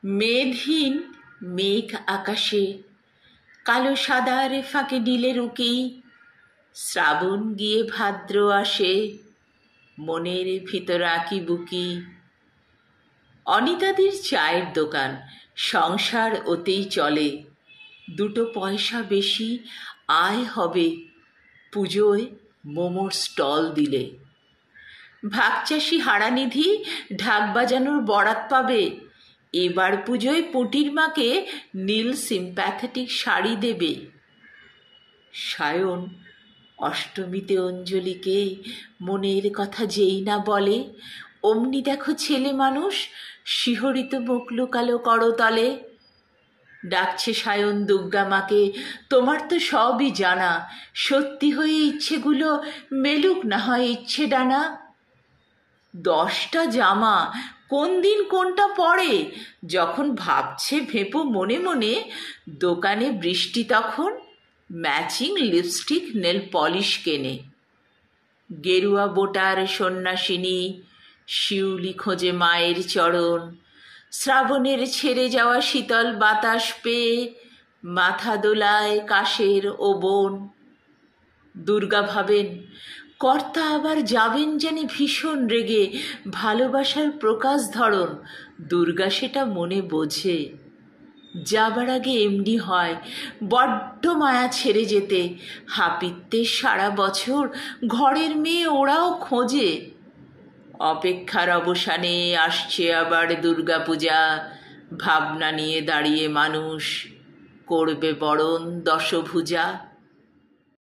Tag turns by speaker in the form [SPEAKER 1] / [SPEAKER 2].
[SPEAKER 1] মেঘহীন মেঘ আকাশে, কালো সাদার ফাঁকে নীলের উকি, শ্রাবণ গিয়ে ভাদ্র আসে, মনের ভিতর আঁকি বুকি। অনিতাদির চায়ের দোকান, সংসার ওতেই চলে, দুটো পয়সা বেশি আয় হবে পুজোয় মোমোর স্টল দিলে। ভাগচাষি হারানিধি ঢাক বাজানোর বরাত পাবে, এবার পুজোয় পুঁটির মাকে নীল সিম্প্যাথেটিক শাড়ি দেবে। সায়ন অষ্টমীতে অঞ্জলিকে মনের কথা যেই না বলে, অমনি দেখো ছেলে মানুষ শিহরিত মুখ লুকালো করতলে। ডাকছে সায়ন দুর্গা মাকে, তোমার তো সবই জানা, সত্যি হয়ে ইচ্ছেগুলো মেলুক না হয় ইচ্ছে ডানা। 10টা জামা কোন দিন কোনটা পরে, যখন ভাবছে ভেপো মনে মনে, দোকানে বৃষ্টি তখন ম্যাচিং লিপস্টিক নেল পলিশ কেনে। গেরুয়া বোটার সন্ন্যাসিনী শিউলি খোঁজে মায়ের চরণ, শ্রাবণের ছেড়ে যাওয়া শীতল বাতাস পেয়ে মাথা দোলায় কাশের ওবন। দুর্গা ভাবেন কর্তা আবার যাবেন জানি ভীষণ রেগে, ভালোবাসার প্রকাশ ধরন দুর্গা সেটা মনে বোঝে। যাবার আগে এমনি হয়, বড্ড মায়া ছেড়ে যেতে, হাপিত্যে সারা বছর ঘরের মেয়ে ওরাও খোঁজে। অপেক্ষার অবসানে আসছে আবার দুর্গাপূজা, ভাবনা নিয়ে দাঁড়িয়ে মানুষ করবে বরণ দশভুজা।